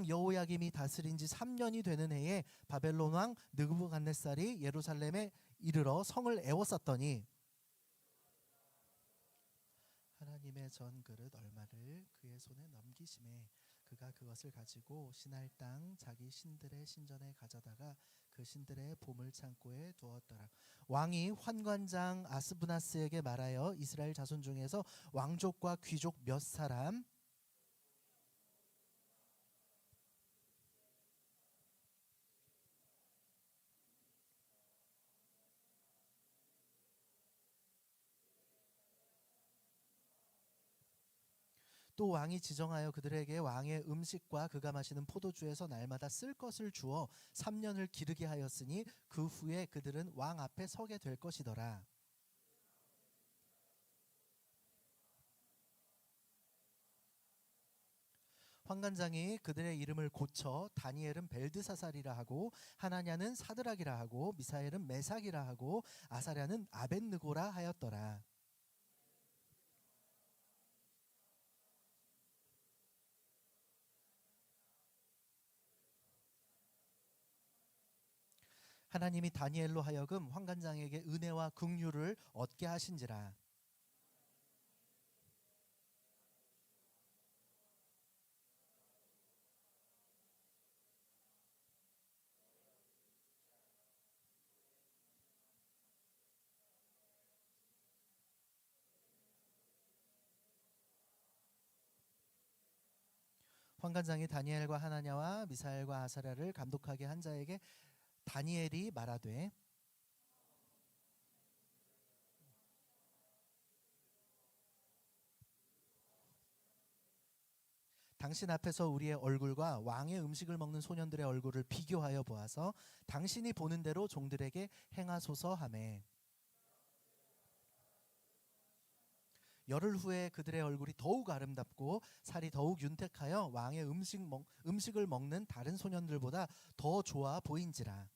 왕 여호야김이 다스린 지 3년이 되는 해에 바벨론 왕 느부갓네살이 예루살렘에 이르러 성을 에워쌌더니 하나님의 전 그릇 얼마를 그의 손에 넘기심에 그가 그것을 가지고 시날 땅 자기 신들의 신전에 가져다가 그 신들의 보물 창고에 두었더라. 왕이 환관장 아스브나스에게 말하여 이스라엘 자손 중에서 왕족과 귀족 몇 사람 또 왕이 지정하여 그들에게 왕의 음식과 그가 마시는 포도주에서 날마다 쓸 것을 주어 3년을 기르게 하였으니 그 후에 그들은 왕 앞에 서게 될 것이더라. 환관장이 그들의 이름을 고쳐 다니엘은 벨드사살이라 하고 하나냐는 사드락이라 하고 미사엘은 메삭이라 하고 아사랴는 아벳느고라 하였더라. 하나님이 다니엘로 하여금 환관장에게 은혜와 긍휼을 얻게 하신지라. 환관장이 다니엘과 하나냐와 미사엘과 아사랴를 감독하게 한 자에게 다니엘이 말하되 당신 앞에서 우리의 얼굴과 왕의 음식을 먹는 소년들의 얼굴을 비교하여 보아서 당신이 보는 대로 종들에게 행하소서 하매 열흘 후에 그들의 얼굴이 더욱 아름답고 살이 더욱 윤택하여 왕의 음식을 먹는 다른 소년들보다 더 좋아 보인지라.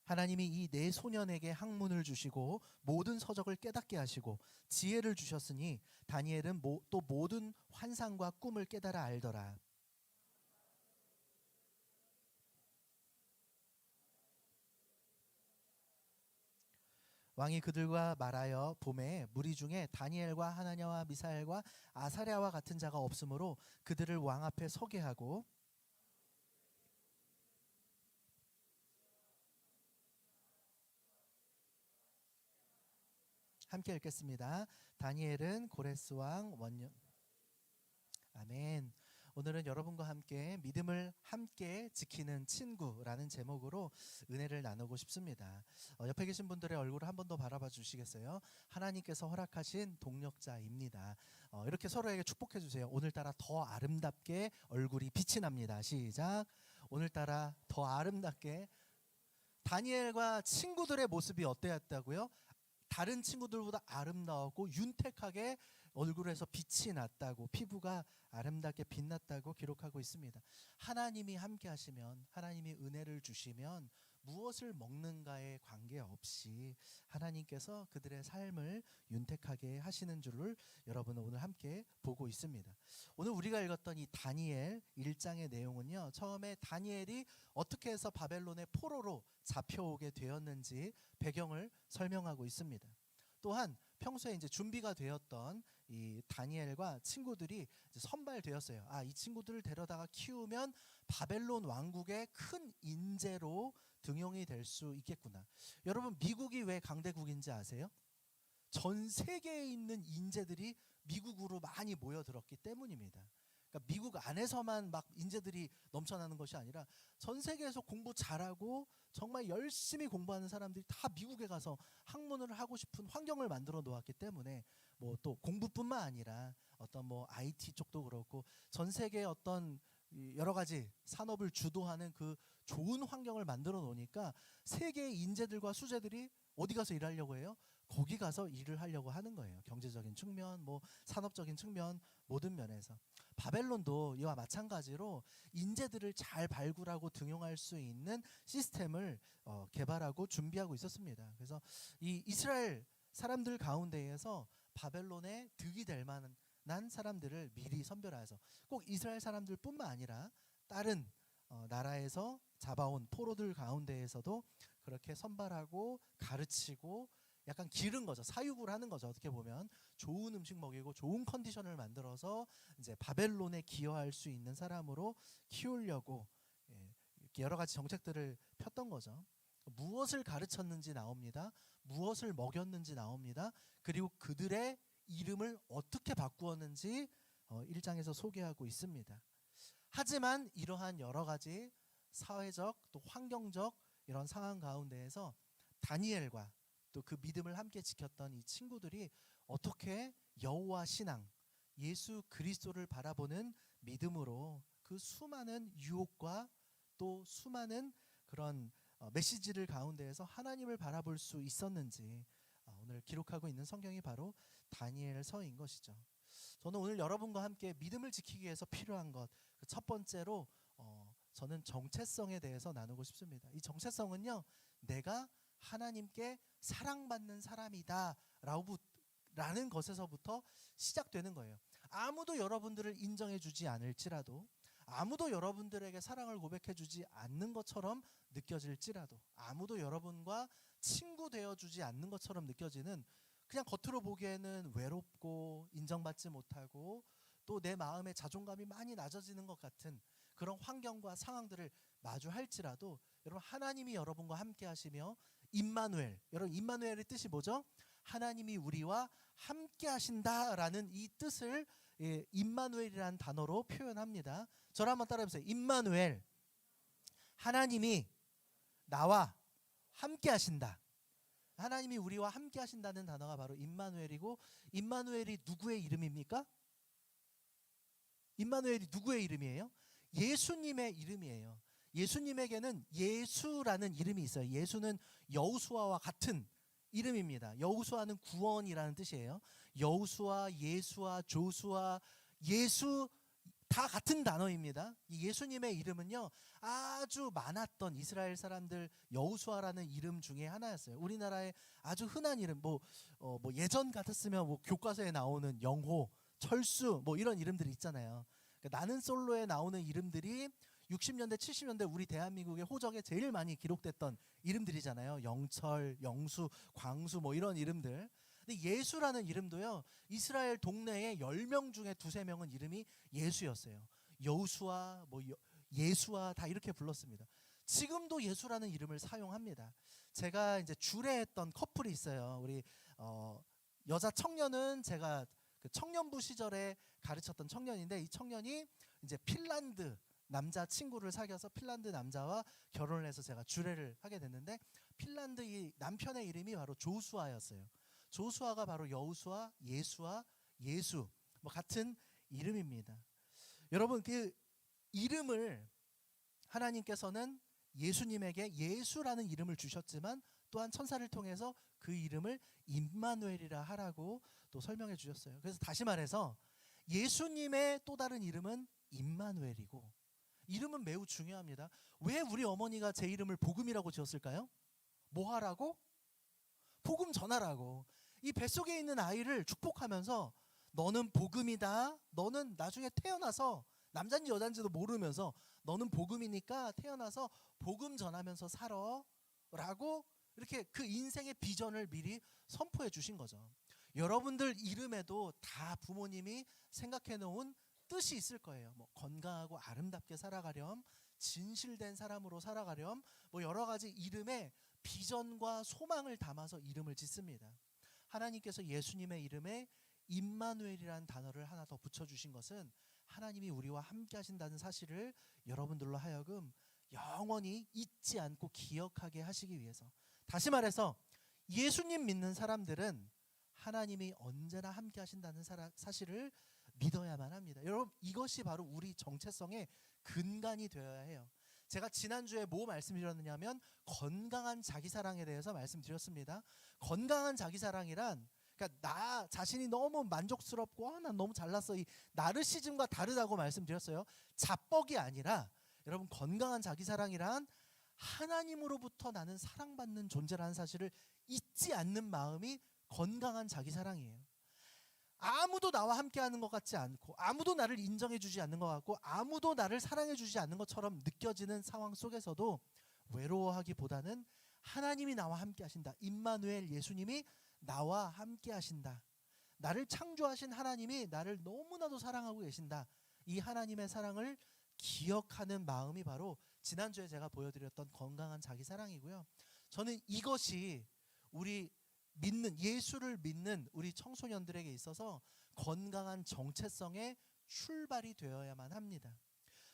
하나님이 이 네 소년에게 학문을 주시고 모든 서적을 깨닫게 하시고 지혜를 주셨으니 다니엘은 또 모든 환상과 꿈을 깨달아 알더라. 왕이 그들과 말하여 봄에 무리 중에 다니엘과 하나냐와 미사엘과 아사랴와 같은 자가 없으므로 그들을 왕 앞에 서게 하고 함께 읽겠습니다. 다니엘은 고레스 왕 원년 아멘. 오늘은 여러분과 함께 믿음을 함께 지키는 친구라는 제목으로 은혜를 나누고 싶습니다. 옆에 계신 분들의 얼굴을 한 번 더 바라봐 주시겠어요? 하나님께서 허락하신 동력자입니다. 이렇게 서로에게 축복해 주세요. 오늘따라 더 아름답게 얼굴이 빛이 납니다. 시작. 오늘따라 더 아름답게. 다니엘과 친구들의 모습이 어땠다고요? 다른 친구들보다 아름다웠고 윤택하게 얼굴에서 빛이 났다고, 피부가 아름답게 빛났다고 기록하고 있습니다. 하나님이 함께 하시면, 하나님이 은혜를 주시면 무엇을 먹는가에 관계없이 하나님께서 그들의 삶을 윤택하게 하시는 줄을 여러분은 오늘 함께 보고 있습니다. 오늘 우리가 읽었던 이 다니엘 1장의 내용은요, 처음에 다니엘이 어떻게 해서 바벨론의 포로로 잡혀오게 되었는지 배경을 설명하고 있습니다. 또한 평소에 이제 준비가 되었던 이 다니엘과 친구들이 이제 선발되었어요. 이 친구들을 데려다가 키우면 바벨론 왕국의 큰 인재로 등용이 될 수 있겠구나. 여러분, 미국이 왜 강대국인지 아세요? 전 세계에 있는 인재들이 미국으로 많이 모여들었기 때문입니다. 그러니까 미국 안에서만 막 인재들이 넘쳐나는 것이 아니라 전 세계에서 공부 잘하고 정말 열심히 공부하는 사람들이 다 미국에 가서 학문을 하고 싶은 환경을 만들어 놓았기 때문에 뭐 또 공부뿐만 아니라 어떤 뭐 IT 쪽도 그렇고 전 세계의 어떤 여러 가지 산업을 주도하는 그 좋은 환경을 만들어 놓으니까 세계의 인재들과 수재들이 어디 가서 일하려고 해요? 거기 가서 일을 하려고 하는 거예요. 경제적인 측면, 뭐 산업적인 측면, 모든 면에서. 바벨론도 이와 마찬가지로 인재들을 잘 발굴하고 등용할 수 있는 시스템을 개발하고 준비하고 있었습니다. 그래서 이 이스라엘 사람들 가운데에서 바벨론의 득이 될 만한 사람들을 미리 선별하여서, 꼭 이스라엘 사람들뿐만 아니라 다른 나라에서 잡아온 포로들 가운데에서도 그렇게 선발하고 가르치고 약간 기른 거죠. 사육을 하는 거죠. 어떻게 보면 좋은 음식 먹이고 좋은 컨디션을 만들어서 이제 바벨론에 기여할 수 있는 사람으로 키우려고 이렇게 여러 가지 정책들을 폈던 거죠. 무엇을 가르쳤는지 나옵니다. 무엇을 먹였는지 나옵니다. 그리고 그들의 이름을 어떻게 바꾸었는지 1장에서 소개하고 있습니다. 하지만 이러한 여러 가지 사회적 또 환경적 이런 상황 가운데에서 다니엘과 또 그 믿음을 함께 지켰던 이 친구들이 어떻게 여호와 신앙, 예수 그리스도를 바라보는 믿음으로 그 수많은 유혹과 또 수많은 그런 메시지를 가운데에서 하나님을 바라볼 수 있었는지 오늘 기록하고 있는 성경이 바로 다니엘서인 것이죠. 저는 오늘 여러분과 함께 믿음을 지키기 위해서 필요한 것, 첫 번째로 저는 정체성에 대해서 나누고 싶습니다. 이 정체성은요, 내가 하나님께 사랑받는 사람이다 라는 것에서부터 시작되는 거예요. 아무도 여러분들을 인정해 주지 않을지라도, 아무도 여러분들에게 사랑을 고백해 주지 않는 것처럼 느껴질지라도, 아무도 여러분과 친구 되어 주지 않는 것처럼 느껴지는, 그냥 겉으로 보기에는 외롭고 인정받지 못하고 또 내 마음의 자존감이 많이 낮아지는 것 같은 그런 환경과 상황들을 마주할지라도, 여러분 하나님이 여러분과 함께 하시며 임마누엘, 여러분 임마누엘의 뜻이 뭐죠? 하나님이 우리와 함께 하신다라는 이 뜻을 임마누엘이라는 단어로 표현합니다. 저를 한번 따라해보세요. 임마누엘, 하나님이 나와 함께 하신다. 하나님이 우리와 함께 하신다는 단어가 바로 임마누엘이고, 임마누엘이 누구의 이름입니까? 임마누엘이 누구의 이름이에요? 예수님의 이름이에요. 예수님에게는 예수라는 이름이 있어요. 예수는 여호수아와 같은 이름입니다. 여호수아는 구원이라는 뜻이에요. 여호수아, 예수아, 조수아, 예수 다 같은 단어입니다. 이 예수님의 이름은요, 아주 많았던 이스라엘 사람들 여호수아라는 이름 중에 하나였어요. 우리나라의 아주 흔한 이름, 뭐 예전 같았으면 뭐 교과서에 나오는 영호, 철수 뭐 이런 이름들이 있잖아요. 그러니까 나는 솔로에 나오는 이름들이 60년대, 70년대 우리 대한민국의 호적에 제일 많이 기록됐던 이름들이잖아요. 영철, 영수, 광수 뭐 이런 이름들. 근데 예수라는 이름도요, 이스라엘 동네에 10명 중에 2~3명은 이름이 예수였어요. 여호수아, 예수아 다 이렇게 불렀습니다. 지금도 예수라는 이름을 사용합니다. 제가 이제 주례했던 커플이 있어요. 우리 여자 청년은 제가 그 청년부 시절에 가르쳤던 청년인데, 이 청년이 이제 핀란드 남자 친구를 사귀어서 핀란드 남자와 결혼을 해서 제가 주례를 하게 됐는데, 핀란드 이 남편의 이름이 바로 조수아였어요. 조수아가 바로 여호수아, 예수아, 예수 뭐 같은 이름입니다. 여러분, 그 이름을 하나님께서는 예수님에게 예수라는 이름을 주셨지만, 또한 천사를 통해서 그 이름을 임마누엘이라 하라고 또 설명해 주셨어요. 그래서 다시 말해서 예수님의 또 다른 이름은 임마누엘이고, 이름은 매우 중요합니다. 왜 우리 어머니가 제 이름을 복음이라고 지었을까요? 뭐 하라고? 복음 전하라고. 이 뱃속에 있는 아이를 축복하면서 너는 복음이다, 너는 나중에 태어나서 남잔지 여잔지도 모르면서 너는 복음이니까 태어나서 복음 전하면서 살아 라고, 이렇게 그 인생의 비전을 미리 선포해 주신 거죠. 여러분들 이름에도 다 부모님이 생각해 놓은 뜻이 있을 거예요. 뭐 건강하고 아름답게 살아가렴, 진실된 사람으로 살아가렴, 뭐 여러 가지 이름에 비전과 소망을 담아서 이름을 짓습니다. 하나님께서 예수님의 이름에 임마누엘이라는 단어를 하나 더 붙여주신 것은 하나님이 우리와 함께 하신다는 사실을 여러분들로 하여금 영원히 잊지 않고 기억하게 하시기 위해서. 다시 말해서 예수님 믿는 사람들은 하나님이 언제나 함께 하신다는 사실을 믿어야만 합니다. 여러분, 이것이 바로 우리 정체성의 근간이 되어야 해요. 제가 지난주에 뭐 말씀드렸느냐면 건강한 자기사랑에 대해서 말씀드렸습니다. 건강한 자기사랑이란, 그러니까 나 자신이 너무 만족스럽고 난 너무 잘났어, 이 나르시즘과 다르다고 말씀드렸어요. 자뻑이 아니라, 여러분 건강한 자기사랑이란 하나님으로부터 나는 사랑받는 존재라는 사실을 잊지 않는 마음이 건강한 자기사랑이에요. 아무도 나와 함께하는 것 같지 않고, 아무도 나를 인정해주지 않는 것 같고, 아무도 나를 사랑해주지 않는 것처럼 느껴지는 상황 속에서도 외로워하기보다는 하나님이 나와 함께하신다, 임마누엘, 예수님이 나와 함께하신다, 나를 창조하신 하나님이 나를 너무나도 사랑하고 계신다, 이 하나님의 사랑을 기억하는 마음이 바로 지난주에 제가 보여드렸던 건강한 자기사랑이고요. 저는 이것이 우리 믿는, 예수를 믿는 우리 청소년들에게 있어서 건강한 정체성의 출발이 되어야만 합니다.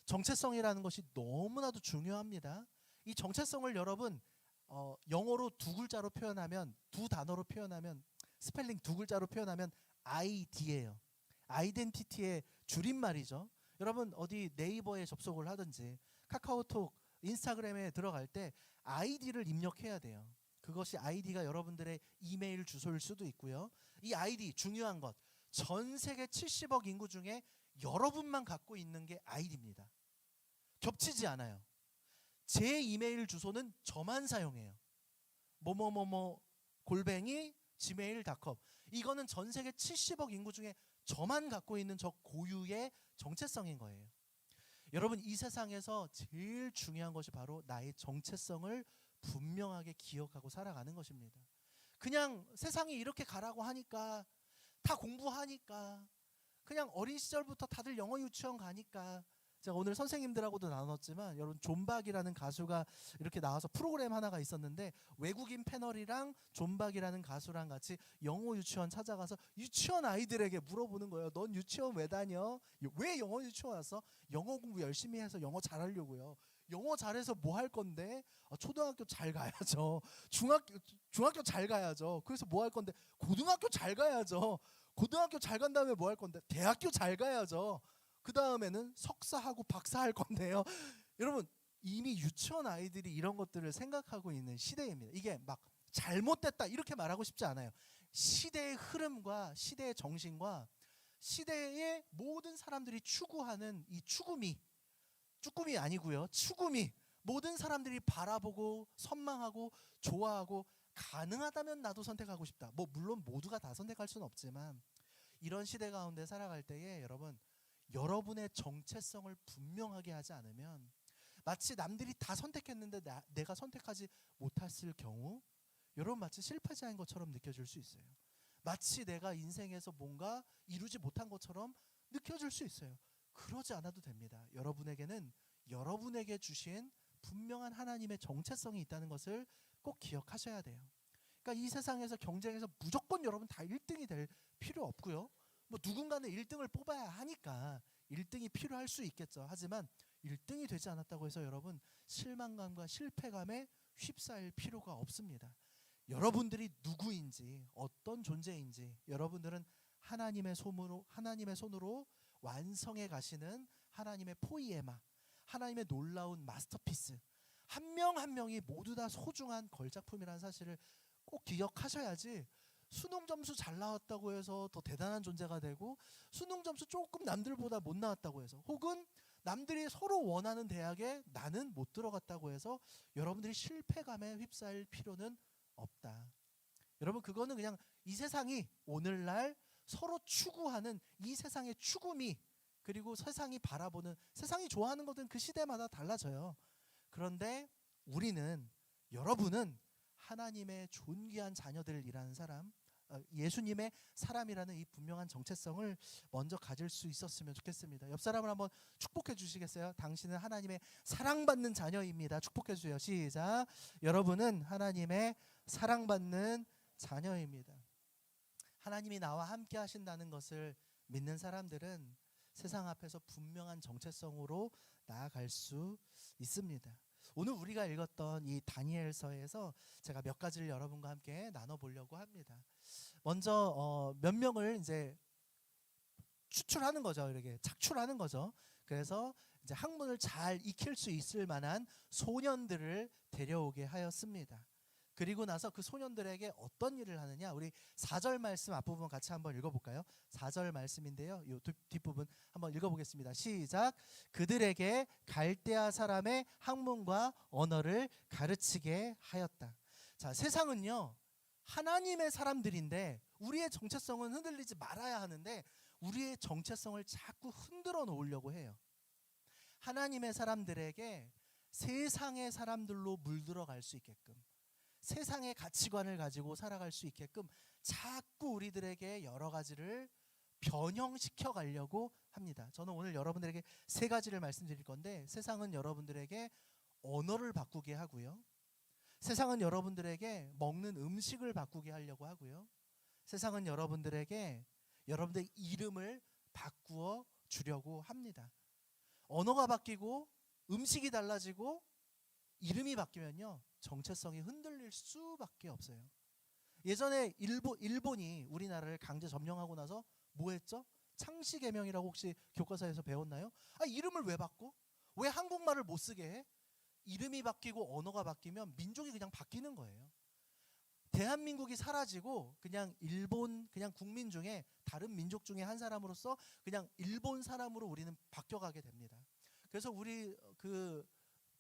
정체성이라는 것이 너무나도 중요합니다. 이 정체성을 여러분 영어로 두 글자로 표현하면, 두 단어로 표현하면, 스펠링 두 글자로 표현하면 ID예요. 아이덴티티의 줄임말이죠. 여러분 어디 네이버에 접속을 하든지 카카오톡, 인스타그램에 들어갈 때 아이디를 입력해야 돼요. 그것이 아이디가 여러분들의 이메일 주소일 수도 있고요. 이 아이디 중요한 것, 전 세계 70억 인구 중에 여러분만 갖고 있는 게 아이디입니다. 겹치지 않아요. 제 이메일 주소는 저만 사용해요. 뭐뭐뭐뭐 골뱅이 gmail.com. 이거는 전 세계 70억 인구 중에 저만 갖고 있는 저 고유의 정체성인 거예요. 여러분 이 세상에서 제일 중요한 것이 바로 나의 정체성을 분명하게 기억하고 살아가는 것입니다. 그냥 세상이 이렇게 가라고 하니까, 다 공부하니까, 그냥 어린 시절부터 다들 영어 유치원 가니까, 제가 오늘 선생님들하고도 나눴지만 여러분 존박이라는 가수가 이렇게 나와서 프로그램 하나가 있었는데, 외국인 패널이랑 존박이라는 가수랑 같이 영어 유치원 찾아가서 유치원 아이들에게 물어보는 거예요. 넌 유치원 왜 다녀? 왜 영어 유치원 왔어? 영어 공부 열심히 해서 영어 잘하려고요. 영어 잘해서 뭐 할 건데? 초등학교 잘 가야죠. 중학교 잘 가야죠. 그래서 뭐 할 건데? 고등학교 잘 가야죠. 고등학교 잘 간 다음에 뭐 할 건데? 대학교 잘 가야죠. 그 다음에는 석사하고 박사할 건데요. 여러분 이미 유치원 아이들이 이런 것들을 생각하고 있는 시대입니다. 이게 막 잘못됐다 이렇게 말하고 싶지 않아요. 시대의 흐름과 시대의 정신과 시대의 모든 사람들이 추구하는 이 쭈꾸미 아니고요. 추구미, 모든 사람들이 바라보고 선망하고 좋아하고, 가능하다면 나도 선택하고 싶다. 뭐 물론 모두가 다 선택할 수는 없지만, 이런 시대 가운데 살아갈 때에 여러분, 여러분의 정체성을 분명하게 하지 않으면 마치 남들이 다 선택했는데 내가 선택하지 못했을 경우, 여러분 마치 실패자인 것처럼 느껴질 수 있어요. 마치 내가 인생에서 뭔가 이루지 못한 것처럼 느껴질 수 있어요. 그러지 않아도 됩니다. 여러분에게는 여러분에게 주신 분명한 하나님의 정체성이 있다는 것을 꼭 기억하셔야 돼요. 그러니까 이 세상에서 경쟁에서 무조건 여러분 다 1등이 될 필요 없고요. 뭐 누군가는 1등을 뽑아야 하니까 1등이 필요할 수 있겠죠. 하지만 1등이 되지 않았다고 해서 여러분 실망감과 실패감에 휩싸일 필요가 없습니다. 여러분들이 누구인지, 어떤 존재인지, 여러분들은 하나님의 손으로 완성해 가시는 하나님의 포이에마, 하나님의 놀라운 마스터피스, 한 명 한 명이 모두 다 소중한 걸작품이라는 사실을 꼭 기억하셔야지, 수능 점수 잘 나왔다고 해서 더 대단한 존재가 되고, 수능 점수 조금 남들보다 못 나왔다고 해서, 혹은 남들이 서로 원하는 대학에 나는 못 들어갔다고 해서 여러분들이 실패감에 휩싸일 필요는 없다. 여러분 그거는 그냥 이 세상이 오늘날 서로 추구하는 이 세상의 추구미, 그리고 세상이 바라보는, 세상이 좋아하는 것은 그 시대마다 달라져요. 그런데 우리는, 여러분은 하나님의 존귀한 자녀들이라는 사람, 예수님의 사람이라는 이 분명한 정체성을 먼저 가질 수 있었으면 좋겠습니다. 옆 사람을 한번 축복해 주시겠어요? 당신은 하나님의 사랑받는 자녀입니다. 축복해 주세요. 시작. 여러분은 하나님의 사랑받는 자녀입니다. 하나님이 나와 함께 하신다는 것을 믿는 사람들은 세상 앞에서 분명한 정체성으로 나아갈 수 있습니다. 오늘 우리가 읽었던 이 다니엘서에서 제가 몇 가지를 여러분과 함께 나눠보려고 합니다. 먼저 몇 명을 이제 추출하는 거죠. 이렇게 착출하는 거죠. 그래서 이제 학문을 잘 익힐 수 있을 만한 소년들을 데려오게 하였습니다. 그리고 나서 그 소년들에게 어떤 일을 하느냐, 우리 4절 말씀 앞부분 같이 한번 읽어볼까요? 4절 말씀인데요, 이 뒷부분 한번 읽어보겠습니다. 시작. 그들에게 갈대아 사람의 학문과 언어를 가르치게 하였다. 자, 세상은요 하나님의 사람들인데 우리의 정체성은 흔들리지 말아야 하는데 우리의 정체성을 자꾸 흔들어 놓으려고 해요. 하나님의 사람들에게 세상의 사람들로 물들어갈 수 있게끔, 세상의 가치관을 가지고 살아갈 수 있게끔 자꾸 우리들에게 여러 가지를 변형시켜 가려고 합니다. 저는 오늘 여러분들에게 세 가지를 말씀드릴 건데, 세상은 여러분들에게 언어를 바꾸게 하고요, 세상은 여러분들에게 먹는 음식을 바꾸게 하려고 하고요, 세상은 여러분들에게 여러분들의 이름을 바꾸어 주려고 합니다. 언어가 바뀌고 음식이 달라지고 이름이 바뀌면요, 정체성이 흔들릴 수밖에 없어요. 예전에 일본이 우리나라를 강제 점령하고 나서 뭐 했죠? 창씨개명이라고 혹시 교과서에서 배웠나요? 이름을 왜 바꿔? 왜 한국말을 못 쓰게 해? 이름이 바뀌고 언어가 바뀌면 민족이 그냥 바뀌는 거예요. 대한민국이 사라지고 그냥 일본 그냥 국민 중에 다른 민족 중에 한 사람으로서 그냥 일본 사람으로 우리는 바뀌어가게 됩니다. 그래서 우리 그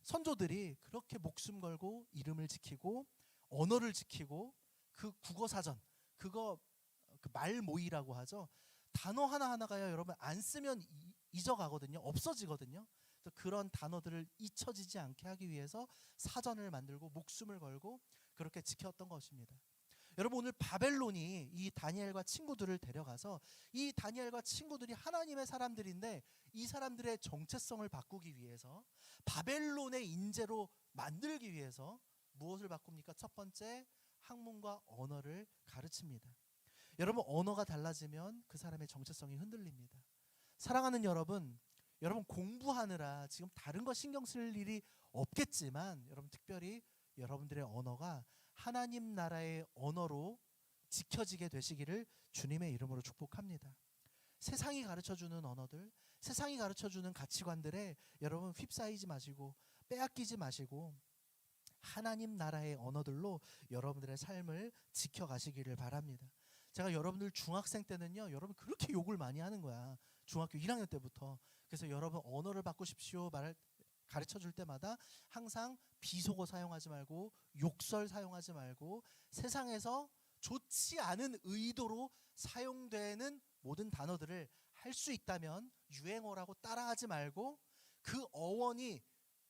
선조들이 그렇게 목숨 걸고 이름을 지키고 언어를 지키고 그 국어 사전, 그거 그 말모이라고 하죠. 단어 하나하나가요, 여러분 안 쓰면 잊어가거든요. 없어지거든요. 그래서 그런 단어들을 잊혀지지 않게 하기 위해서 사전을 만들고 목숨을 걸고 그렇게 지켰던 것입니다. 여러분, 오늘 바벨론이 이 다니엘과 친구들을 데려가서, 이 다니엘과 친구들이 하나님의 사람들인데 이 사람들의 정체성을 바꾸기 위해서, 바벨론의 인재로 만들기 위해서 무엇을 바꿉니까? 첫 번째, 학문과 언어를 가르칩니다. 여러분, 언어가 달라지면 그 사람의 정체성이 흔들립니다. 사랑하는 여러분, 여러분 공부하느라 지금 다른 거 신경 쓸 일이 없겠지만, 여러분 특별히 여러분들의 언어가 하나님 나라의 언어로 지켜지게 되시기를 주님의 이름으로 축복합니다. 세상이 가르쳐주는 언어들, 세상이 가르쳐주는 가치관들에 여러분 휩싸이지 마시고 빼앗기지 마시고 하나님 나라의 언어들로 여러분들의 삶을 지켜가시기를 바랍니다. 제가 여러분들 중학생 때는요, 여러분 그렇게 욕을 많이 하는 거야. 중학교 1학년 때부터. 그래서 여러분 언어를 바꾸십시오 말을 가르쳐 줄 때마다 항상 비속어 사용하지 말고 욕설 사용하지 말고 세상에서 좋지 않은 의도로 사용되는 모든 단어들을 할 수 있다면 유행어라고 따라하지 말고, 그 어원이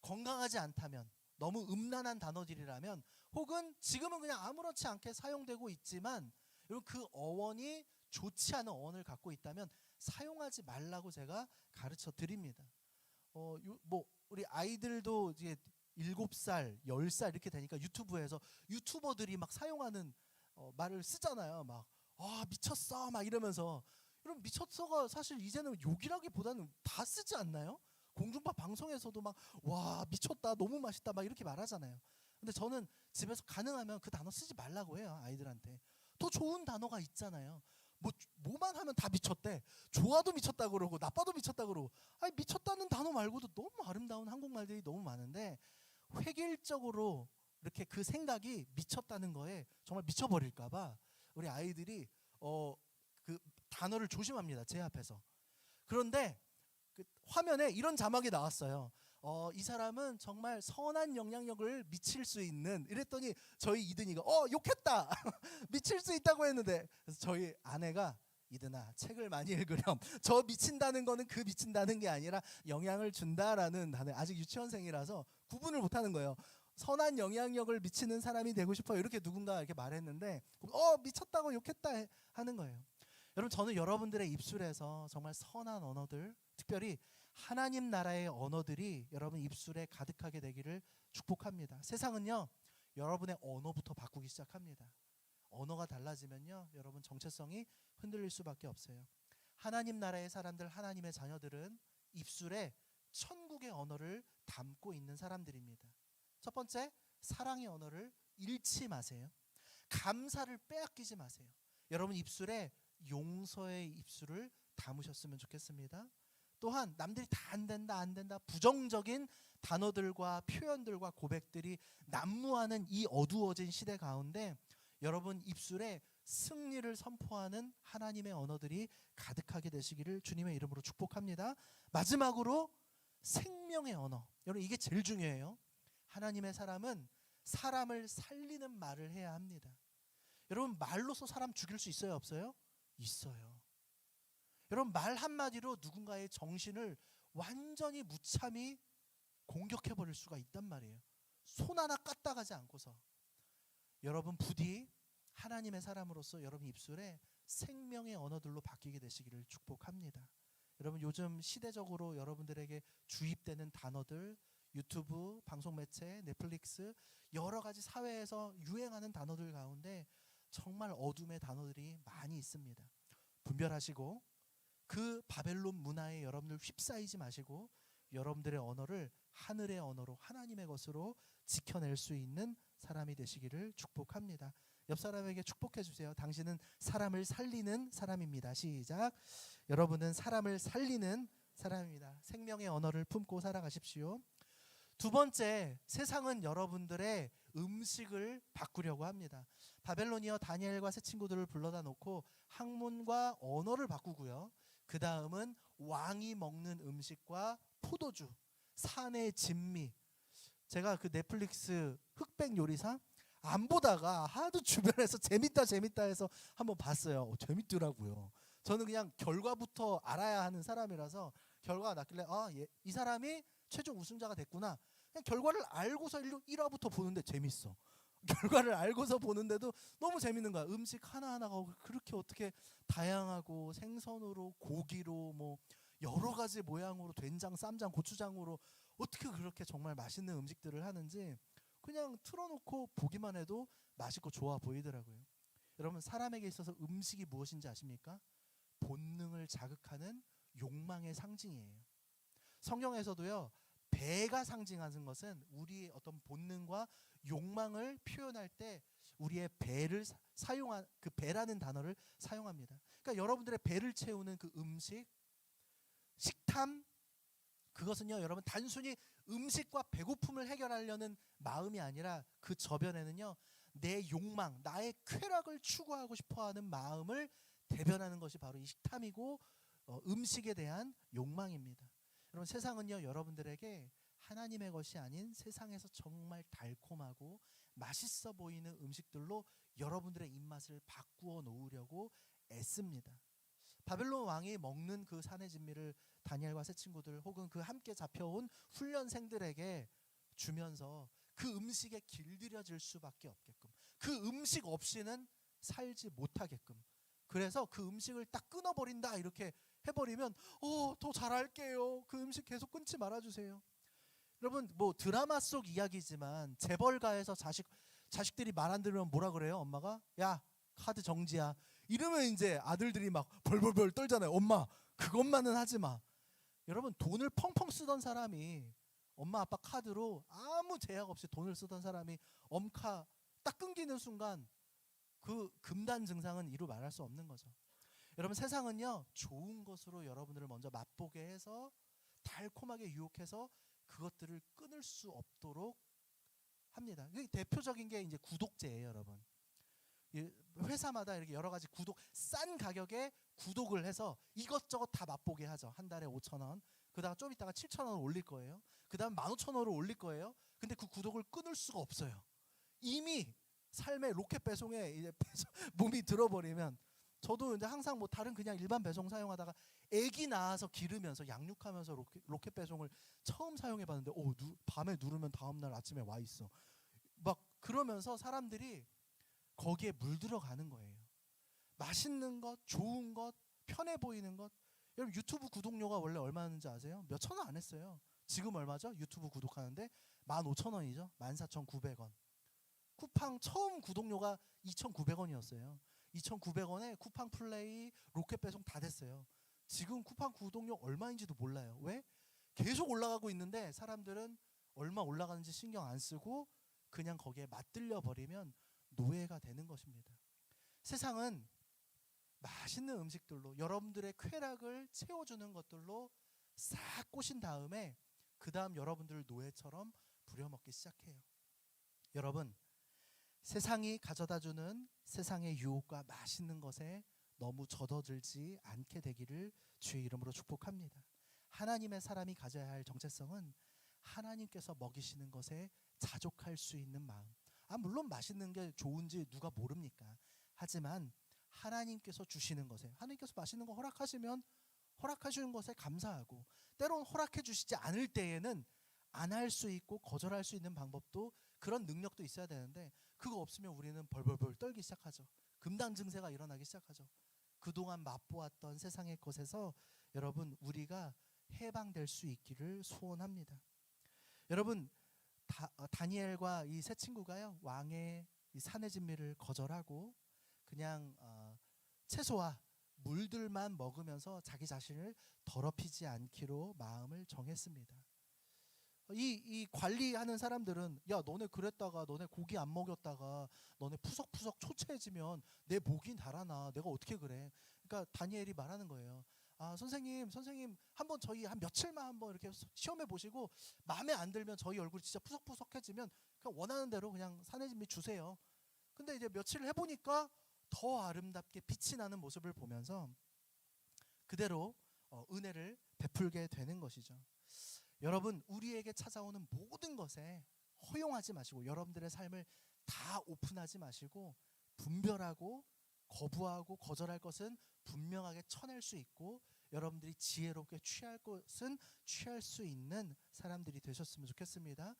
건강하지 않다면, 너무 음란한 단어들이라면, 혹은 지금은 그냥 아무렇지 않게 사용되고 있지만 여러분 그 어원이 좋지 않은 어원을 갖고 있다면 사용하지 말라고 제가 가르쳐 드립니다. 우리 아이들도 이제 7살, 10살 이렇게 되니까 유튜브에서 유튜버들이 막 사용하는 말을 쓰잖아요. 막 미쳤어 막 이러면서. 여러분, 미쳤어가 사실 이제는 욕이라기보다는 다 쓰지 않나요? 공중파 방송에서도 막 와 미쳤다, 너무 맛있다 막 이렇게 말하잖아요. 근데 저는 집에서 가능하면 그 단어 쓰지 말라고 해요. 아이들한테 더 좋은 단어가 있잖아요. 뭐만 하면 다 미쳤대. 좋아도 미쳤다 그러고 나빠도 미쳤다 그러고. 미쳤다는 단어 말고도 너무 아름다운 한국말들이 너무 많은데, 획일적으로 이렇게 그 생각이 미쳤다는 거에 정말 미쳐버릴까봐 우리 아이들이 그 단어를 조심합니다, 제 앞에서. 그런데 그 화면에 이런 자막이 나왔어요. 이 사람은 정말 선한 영향력을 미칠 수 있는, 이랬더니 저희 이든이가 욕했다 미칠 수 있다고 했는데, 그래서 저희 아내가 이든아 책을 많이 읽으렴. 저 미친다는 거는 그 미친다는 게 아니라 영향을 준다라는 단어, 아직 유치원생이라서 구분을 못하는 거예요. 선한 영향력을 미치는 사람이 되고 싶어요, 이렇게 누군가 이렇게 말했는데 미쳤다고 욕했다 하는 거예요. 여러분, 저는 여러분들의 입술에서 정말 선한 언어들, 특별히 하나님 나라의 언어들이 여러분 입술에 가득하게 되기를 축복합니다. 세상은요, 여러분의 언어부터 바꾸기 시작합니다. 언어가 달라지면요, 여러분 정체성이 흔들릴 수밖에 없어요. 하나님 나라의 사람들, 하나님의 자녀들은 입술에 천국의 언어를 담고 있는 사람들입니다. 첫 번째, 사랑의 언어를 잃지 마세요. 감사를 빼앗기지 마세요. 여러분 입술에 용서의 입술을 담으셨으면 좋겠습니다. 또한 남들이 다 안 된다 부정적인 단어들과 표현들과 고백들이 난무하는 이 어두워진 시대 가운데 여러분 입술에 승리를 선포하는 하나님의 언어들이 가득하게 되시기를 주님의 이름으로 축복합니다. 마지막으로 생명의 언어. 여러분 이게 제일 중요해요. 하나님의 사람은 사람을 살리는 말을 해야 합니다. 여러분 말로서 사람 죽일 수 있어요, 없어요? 있어요. 여러분 말 한마디로 누군가의 정신을 완전히 무참히 공격해버릴 수가 있단 말이에요. 손 하나 까딱하지 않고서. 여러분 부디 하나님의 사람으로서 여러분 입술에 생명의 언어들로 바뀌게 되시기를 축복합니다. 여러분 요즘 시대적으로 여러분들에게 주입되는 단어들, 유튜브, 방송 매체, 넷플릭스 여러 가지 사회에서 유행하는 단어들 가운데 정말 어둠의 단어들이 많이 있습니다. 분별하시고 그 바벨론 문화에 여러분들 휩싸이지 마시고 여러분들의 언어를 하늘의 언어로 하나님의 것으로 지켜낼 수 있는 사람이 되시기를 축복합니다. 옆 사람에게 축복해 주세요. 당신은 사람을 살리는 사람입니다. 시작. 여러분은 사람을 살리는 사람입니다. 생명의 언어를 품고 살아가십시오. 두 번째, 세상은 여러분들의 음식을 바꾸려고 합니다. 바벨로니아 다니엘과 세 친구들을 불러다 놓고 학문과 언어를 바꾸고요. 그 다음은 왕이 먹는 음식과 포도주, 산의 진미. 제가 그 넷플릭스 흑백 요리사 안 보다가 하도 주변에서 재밌다 해서 한번 봤어요. 재밌더라고요. 저는 그냥 결과부터 알아야 하는 사람이라서 결과가 났길래 이 사람이 최종 우승자가 됐구나. 그냥 결과를 알고서 1화부터 보는데 재밌어. 결과를 알고서 보는데도 너무 재밌는 거야. 음식 하나하나가 그렇게 어떻게 다양하고 생선으로 고기로 뭐 여러 가지 모양으로 된장, 쌈장, 고추장으로 어떻게 그렇게 정말 맛있는 음식들을 하는지 그냥 틀어놓고 보기만 해도 맛있고 좋아 보이더라고요. 여러분 사람에게 있어서 음식이 무엇인지 아십니까? 본능을 자극하는 욕망의 상징이에요. 성경에서도요. 배가 상징하는 것은 우리의 어떤 본능과 욕망을 표현할 때 우리의 배를 사용한 그 배라는 단어를 사용합니다. 그러니까 여러분들의 배를 채우는 그 음식, 식탐, 그것은요 여러분 단순히 음식과 배고픔을 해결하려는 마음이 아니라 그 저변에는요 내 욕망, 나의 쾌락을 추구하고 싶어하는 마음을 대변하는 것이 바로 이 식탐이고 음식에 대한 욕망입니다. 여러분 세상은요 여러분들에게 하나님의 것이 아닌 세상에서 정말 달콤하고 맛있어 보이는 음식들로 여러분들의 입맛을 바꾸어 놓으려고 애씁니다. 바벨론 왕이 먹는 그 산의 진미를 다니엘과 세 친구들 혹은 그 함께 잡혀온 훈련생들에게 주면서 그 음식에 길들여질 수밖에 없게끔, 그 음식 없이는 살지 못하게끔, 그래서 그 음식을 딱 끊어버린다 이렇게 해버리면 더 잘할게요. 그 음식 계속 끊지 말아주세요. 여러분 뭐 드라마 속 이야기지만 재벌가에서 자식들이 말 안 들으면 뭐라 그래요? 엄마가 야 카드 정지야 이러면 이제 아들들이 막 벌벌벌 떨잖아요. 엄마 그것만은 하지 마. 여러분 돈을 펑펑 쓰던 사람이 엄마 아빠 카드로 아무 제약 없이 돈을 쓰던 사람이 엄카 딱 끊기는 순간 그 금단 증상은 이루 말할 수 없는 거죠. 여러분 세상은요 좋은 것으로 여러분들을 먼저 맛보게 해서 달콤하게 유혹해서 그것들을 끊을 수 없도록 합니다. 대표적인 게 이제 구독제예요, 여러분. 회사마다 이렇게 여러 가지 싼 가격에 구독을 해서 이것저것 다 맛보게 하죠. 한 달에 5,000원. 그다음 좀 있다가 7,000원을 올릴 거예요. 그다음 15,000원을 올릴 거예요. 근데 그 구독을 끊을 수가 없어요. 이미 삶의 로켓 배송에 이제 몸이 들어버리면 저도 이제 항상 뭐 다른 그냥 일반 배송 사용하다가 아기 낳아서 기르면서 양육하면서 로켓 배송을 처음 사용해 봤는데 밤에 누르면 다음 날 아침에 와 있어. 막 그러면서 사람들이 거기에 물들어가는 거예요. 맛있는 것, 좋은 것, 편해 보이는 것. 여러분 유튜브 구독료가 원래 얼마였는지 아세요? 몇 천 원 안 했어요. 지금 얼마죠? 유튜브 구독하는데 15,000원이죠. 14,900원. 쿠팡 처음 구독료가 2,900원이었어요. 2,900원에 쿠팡 플레이, 로켓 배송 다 됐어요. 지금 쿠팡 구독료 얼마인지도 몰라요. 왜? 계속 올라가고 있는데 사람들은 얼마 올라가는지 신경 안 쓰고 그냥 거기에 맞들려 버리면 노예가 되는 것입니다. 세상은 맛있는 음식들로 여러분들의 쾌락을 채워주는 것들로 싹 꼬신 다음에 그 다음 여러분들을 노예처럼 부려먹기 시작해요. 여러분 세상이 가져다주는 세상의 유혹과 맛있는 것에 너무 젖어들지 않게 되기를 주의 이름으로 축복합니다. 하나님의 사람이 가져야 할 정체성은 하나님께서 먹이시는 것에 자족할 수 있는 마음. 물론 맛있는 게 좋은지 누가 모릅니까? 하지만 하나님께서 주시는 것에, 하나님께서 맛있는 거 허락하시면 허락하시는 것에 감사하고, 때론 허락해 주시지 않을 때에는 안 할 수 있고 거절할 수 있는 방법도, 그런 능력도 있어야 되는데, 그거 없으면 우리는 벌벌벌 떨기 시작하죠. 금단 증세가 일어나기 시작하죠. 그동안 맛보았던 세상의 것에서 여러분 우리가 해방될 수 있기를 소원합니다. 여러분 다니엘과 이 세 친구가요, 왕의 이 산의 진미를 거절하고 그냥 채소와 물들만 먹으면서 자기 자신을 더럽히지 않기로 마음을 정했습니다. 이 관리하는 사람들은, 야 너네 그랬다가 너네 고기 안 먹였다가 너네 푸석푸석 초췌해지면 내 목이 달아나, 내가 어떻게 그래. 그러니까 다니엘이 말하는 거예요. 선생님 한번 저희 한 며칠만 한번 이렇게 시험해 보시고 마음에 안 들면 저희 얼굴이 진짜 푸석푸석해지면 그냥 원하는 대로 그냥 산의 진미 주세요. 근데 이제 며칠을 해보니까 더 아름답게 빛이 나는 모습을 보면서 그대로 은혜를 베풀게 되는 것이죠. 여러분 우리에게 찾아오는 모든 것에 허용하지 마시고, 여러분들의 삶을 다 오픈하지 마시고, 분별하고 거부하고 거절할 것은 분명하게 쳐낼 수 있고, 여러분들이 지혜롭게 취할 것은 취할 수 있는 사람들이 되셨으면 좋겠습니다.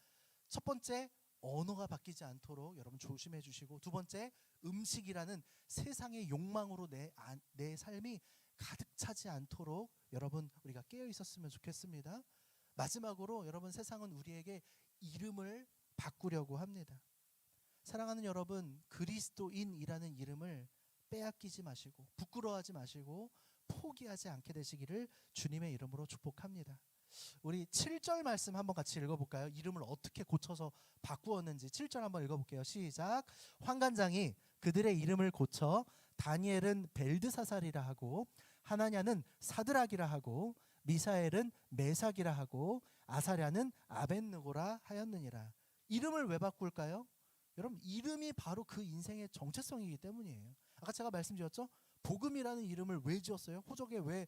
첫 번째, 언어가 바뀌지 않도록 여러분 조심해 주시고, 두 번째, 음식이라는 세상의 욕망으로 내 삶이 가득 차지 않도록 여러분 우리가 깨어 있었으면 좋겠습니다. 마지막으로 여러분, 세상은 우리에게 이름을 바꾸려고 합니다. 사랑하는 여러분, 그리스도인이라는 이름을 빼앗기지 마시고 부끄러워하지 마시고 포기하지 않게 되시기를 주님의 이름으로 축복합니다. 우리 7절 말씀 한번 같이 읽어볼까요? 이름을 어떻게 고쳐서 바꾸었는지 7절 한번 읽어볼게요. 시작. 환관장이 그들의 이름을 고쳐 다니엘은 벨드사살이라 하고, 하나냐는 사드락이라 하고, 미사엘은 메삭이라 하고, 아사랴는 아벳느고라 하였느니라. 이름을 왜 바꿀까요? 여러분 이름이 바로 그 인생의 정체성이기 때문이에요. 아까 제가 말씀드렸죠? 복음이라는 이름을 왜 지었어요? 호적에 왜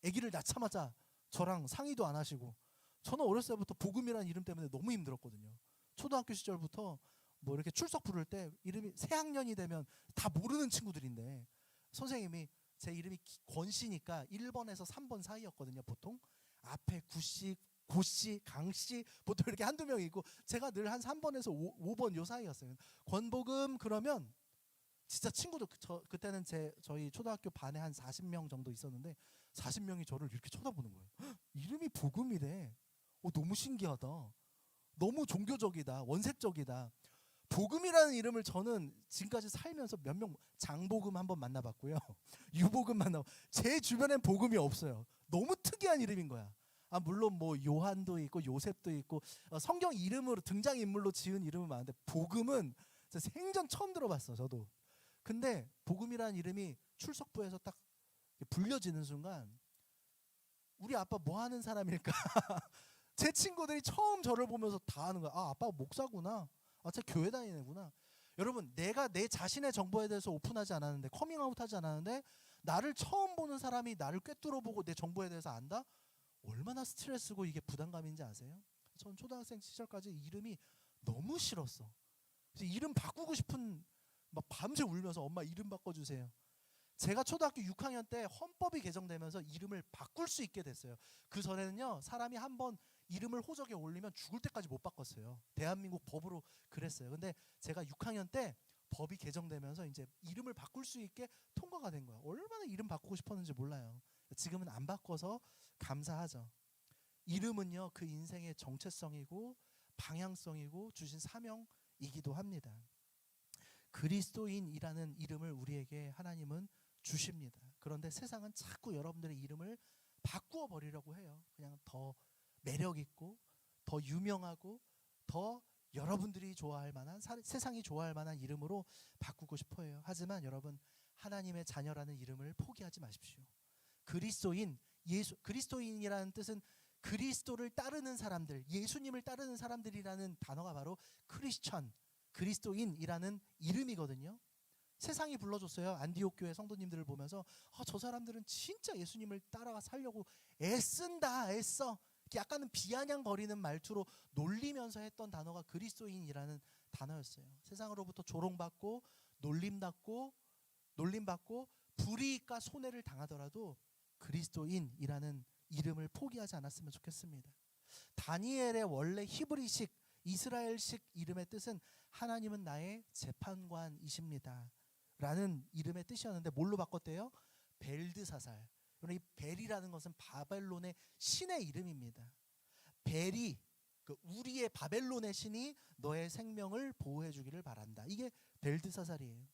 아기를 낳자마자 저랑 상의도 안 하시고. 저는 어렸을 때부터 복음이라는 이름 때문에 너무 힘들었거든요. 초등학교 시절부터 뭐 이렇게 출석 부를 때 이름이 새학년이 되면 다 모르는 친구들인데, 선생님이 제 이름이 권씨니까 1번에서 3번 사이였거든요. 보통 앞에 구씨, 고씨, 강씨 보통 이렇게 한두 명이 있고, 제가 늘 한 3번에서 5번 요 사이였어요. 권복음 그러면 진짜 친구들, 그때는 저희 초등학교 반에 한 40명 정도 있었는데 40명이 저를 이렇게 쳐다보는 거예요. 이름이 복음이래. 너무 신기하다. 너무 종교적이다. 원색적이다. 복음이라는 이름을 저는 지금까지 살면서 몇 명, 장복음 한번 만나봤고요. 유복음 만나고, 제 주변엔 복음이 없어요. 너무 특이한 이름인 거야. 물론 뭐 요한도 있고 요셉도 있고 성경 이름으로 등장인물로 지은 이름은 많은데, 복음은 생전 처음 들어봤어 저도. 근데 복음이라는 이름이 출석부에서 딱 불려지는 순간, 우리 아빠 뭐 하는 사람일까? 제 친구들이 처음 저를 보면서 다 아는 거야. 아빠가 목사구나. 쟤 교회 다니는구나. 여러분, 내가 내 자신의 정보에 대해서 오픈하지 않았는데, 커밍아웃하지 않았는데, 나를 처음 보는 사람이 나를 꿰뚫어보고 내 정보에 대해서 안다? 얼마나 스트레스고 이게 부담감인지 아세요? 전 초등학생 시절까지 이름이 너무 싫었어. 그래서 이름 바꾸고 싶은, 막 밤새 울면서 엄마 이름 바꿔주세요. 제가 초등학교 6학년 때 헌법이 개정되면서 이름을 바꿀 수 있게 됐어요. 그 전에는요, 사람이 한번 이름을 호적에 올리면 죽을 때까지 못 바꿨어요. 대한민국 법으로 그랬어요. 근데 제가 6학년 때 법이 개정되면서 이제 이름을 바꿀 수 있게 통과가 된 거야. 얼마나 이름 바꾸고 싶었는지 몰라요. 지금은 안 바꿔서 감사하죠. 이름은요, 그 인생의 정체성이고 방향성이고 주신 사명이기도 합니다. 그리스도인이라는 이름을 우리에게 하나님은 주십니다. 그런데 세상은 자꾸 여러분들의 이름을 바꾸어 버리려고 해요. 그냥 더 매력 있고 더 유명하고 더 여러분들이 좋아할 만한, 세상이 좋아할 만한 이름으로 바꾸고 싶어 해요. 하지만 여러분, 하나님의 자녀라는 이름을 포기하지 마십시오. 그리스도인이라는 뜻은 그리스도를 따르는 사람들, 예수님을 따르는 사람들이라는 단어가 바로 크리스천, 그리스도인이라는 이름이거든요. 세상이 불러줬어요. 안디옥 교회 성도님들을 보면서 저 사람들은 진짜 예수님을 따라가 살려고 애쓴다, 애써. 약간은 비아냥거리는 말투로 놀리면서 했던 단어가 그리스도인이라는 단어였어요. 세상으로부터 조롱받고 놀림받고 놀림받고 불이익과 손해를 당하더라도 그리스도인이라는 이름을 포기하지 않았으면 좋겠습니다. 다니엘의 원래 히브리식 이스라엘식 이름의 뜻은 하나님은 나의 재판관이십니다 라는 이름의 뜻이었는데 뭘로 바꿨대요? 벨드사살. 이 벨이라는 것은 바벨론의 신의 이름입니다. 벨이 그 우리의 바벨론의 신이 너의 생명을 보호해 주기를 바란다. 이게 벨드사살이에요.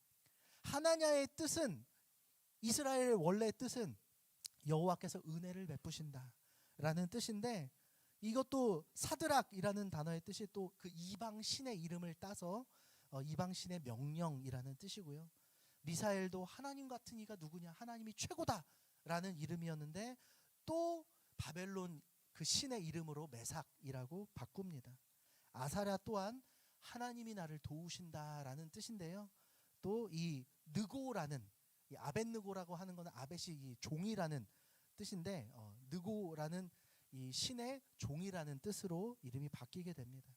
하나냐의 뜻은, 이스라엘의 원래 뜻은 여호와께서 은혜를 베푸신다 라는 뜻인데, 이것도 사드락이라는 단어의 뜻이 또 그 이방 신의 이름을 따서 이방 신의 명령이라는 뜻이고요. 미사엘도 하나님 같은 이가 누구냐, 하나님이 최고다 라는 이름이었는데 또 바벨론 그 신의 이름으로 메삭이라고 바꿉니다. 아사랴 또한 하나님이 나를 도우신다 라는 뜻인데요. 또 이 느고라는, 이 아벳느고라고 하는 것은 아벳이 이 종이라는 뜻인데 느고라는 이 신의 종이라는 뜻으로 이름이 바뀌게 됩니다.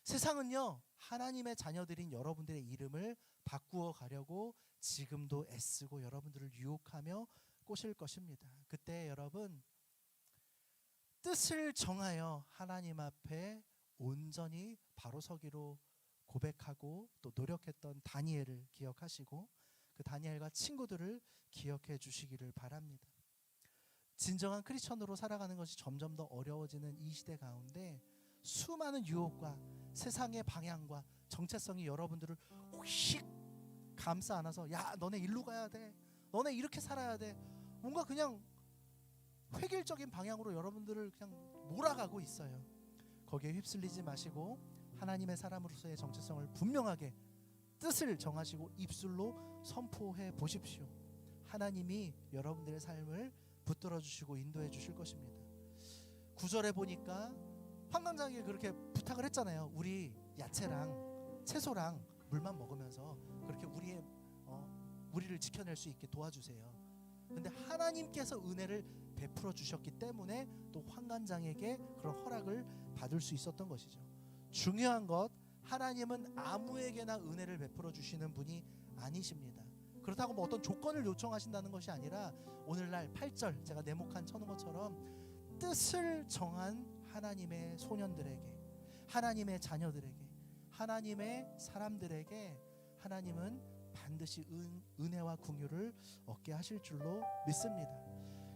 세상은요, 하나님의 자녀들인 여러분들의 이름을 바꾸어 가려고 지금도 애쓰고 여러분들을 유혹하며 꼬실 것입니다. 그때 여러분, 뜻을 정하여 하나님 앞에 온전히 바로 서기로 고백하고 또 노력했던 다니엘을 기억하시고 그 다니엘과 친구들을 기억해 주시기를 바랍니다. 진정한 크리스천으로 살아가는 것이 점점 더 어려워지는 이 시대 가운데 수많은 유혹과 세상의 방향과 정체성이 여러분들을 혹시 감싸 안아서, 야 너네 일로 가야 돼, 너네 이렇게 살아야 돼, 뭔가 그냥 획일적인 방향으로 여러분들을 그냥 몰아가고 있어요. 거기에 휩쓸리지 마시고 하나님의 사람으로서의 정체성을 분명하게 뜻을 정하시고 입술로 선포해 보십시오. 하나님이 여러분들의 삶을 붙들어 주시고 인도해 주실 것입니다. 9절에 보니까 환관장에게 그렇게 부탁을 했잖아요. 우리 야채랑 채소랑 물만 먹으면서 그렇게 우리를 지켜낼 수 있게 도와주세요. 근데 하나님께서 은혜를 베풀어 주셨기 때문에 또 환관장에게 그런 허락을 받을 수 있었던 것이죠. 중요한 것, 하나님은 아무에게나 은혜를 베풀어 주시는 분이 아니십니다. 그렇다고 뭐 어떤 조건을 요청하신다는 것이 아니라 오늘날 8절 제가 네모칸 쳐놓은 것처럼 뜻을 정한 하나님의 소년들에게, 하나님의 자녀들에게, 하나님의 사람들에게 하나님은 반드시 은혜와 긍휼을 얻게 하실 줄로 믿습니다.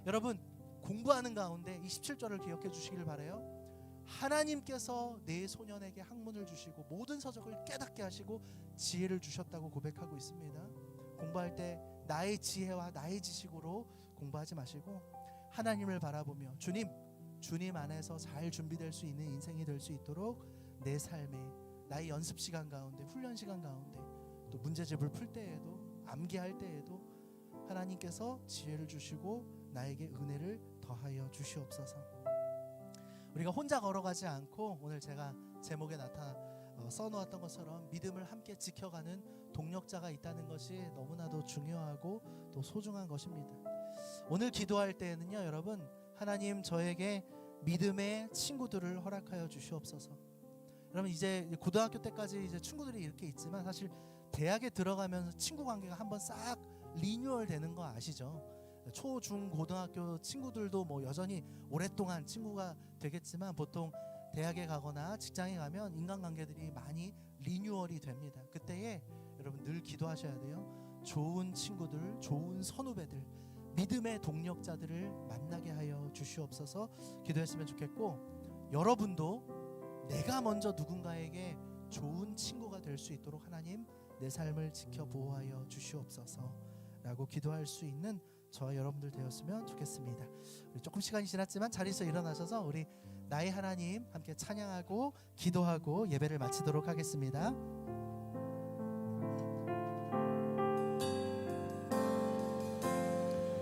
여러분, 공부하는 가운데 27절을 기억해 주시길 바라요. 하나님께서 내 소년에게 학문을 주시고 모든 서적을 깨닫게 하시고 지혜를 주셨다고 고백하고 있습니다. 공부할 때 나의 지혜와 나의 지식으로 공부하지 마시고 하나님을 바라보며 주님 안에서 잘 준비될 수 있는 인생이 될 수 있도록 내 삶에, 나의 연습 시간 가운데, 훈련 시간 가운데, 또 문제집을 풀 때에도, 암기할 때에도 하나님께서 지혜를 주시고 나에게 은혜를 더하여 주시옵소서. 우리가 혼자 걸어가지 않고 오늘 제가 제목에 써놓았던 것처럼 믿음을 함께 지켜가는 동력자가 있다는 것이 너무나도 중요하고 또 소중한 것입니다. 오늘 기도할 때에는요, 여러분, 하나님 저에게 믿음의 친구들을 허락하여 주시옵소서. 여러분, 이제 고등학교 때까지 이제 친구들이 이렇게 있지만 사실 대학에 들어가면서 친구 관계가 한번 싹 리뉴얼 되는 거 아시죠? 초, 중, 고등학교 친구들도 뭐 여전히 오랫동안 친구가 되겠지만 보통 대학에 가거나 직장에 가면 인간관계들이 많이 리뉴얼이 됩니다. 그때에 여러분 늘 기도하셔야 돼요. 좋은 친구들, 좋은 선후배들, 믿음의 동력자들을 만나게 하여 주시옵소서 기도했으면 좋겠고, 여러분도 내가 먼저 누군가에게 좋은 친구가 될 수 있도록 하나님 내 삶을 지켜 보호하여 주시옵소서 라고 기도할 수 있는 저와 여러분들 되었으면 좋겠습니다. 우리 조금 시간이 지났지만 자리에서 일어나셔서 우리 나의 하나님 함께 찬양하고 기도하고 예배를 마치도록 하겠습니다.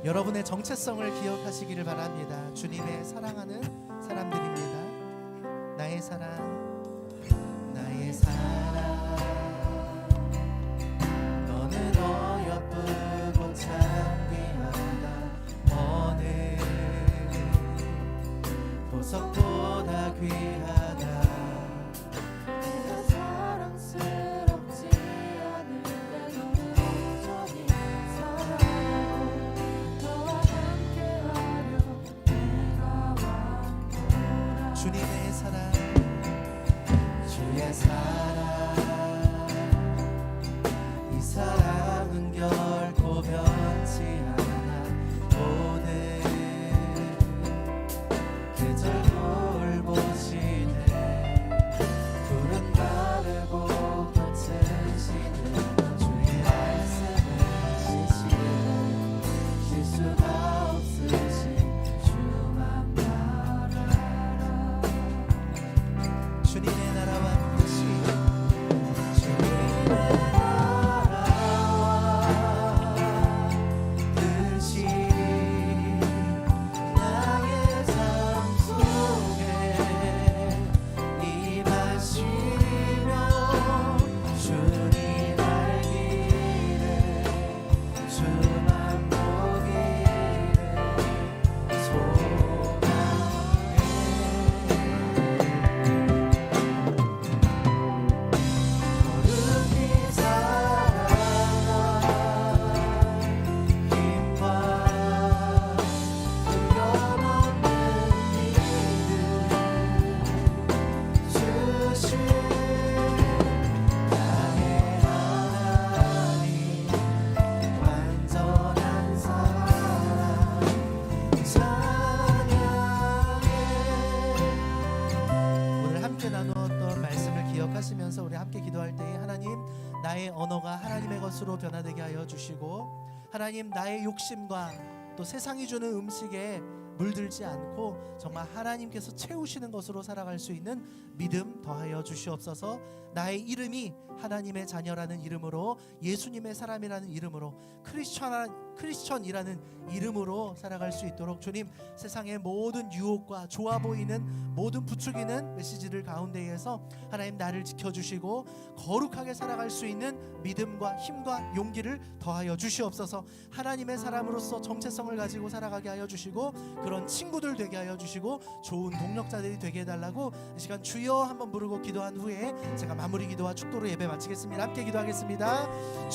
여러분의 정체성을 기억하시기를 바랍니다. 주님의 사랑하는 사람들입니다. 나의 사랑, 나의 사랑, 너는 어여쁘고 참 귀하다. 어느 보석보다 귀하다. 네가 사랑스럽지 않을 때 너는 온전히 언어가 하나님의 것으로 변화되게 하여 주시고, 하나님 나의 욕심과 또 세상이 주는 음식에 물들지 않고 정말 하나님께서 채우시는 것으로 살아갈 수 있는 믿음 더하여 주시옵소서. 나의 이름이 하나님의 자녀라는 이름으로, 예수님의 사람이라는 이름으로, 크리스천이라는 이름으로 살아갈 수 있도록 주님, 세상의 모든 유혹과 좋아 보이는 모든 부추기는 메시지들 가운데에서 하나님 나를 지켜주시고 거룩하게 살아갈 수 있는 믿음과 힘과 용기를 더하여 주시옵소서. 하나님의 사람으로서 정체성을 가지고 살아가게 하여 주시고, 그런 친구들 되게 하여 주시고, 좋은 동력자들이 되게 해달라고 이 시간 주여 한번 부르고 기도한 후에 제가 마무리 기도와 축도로 예배 마치겠습니다. 함께 기도하겠습니다.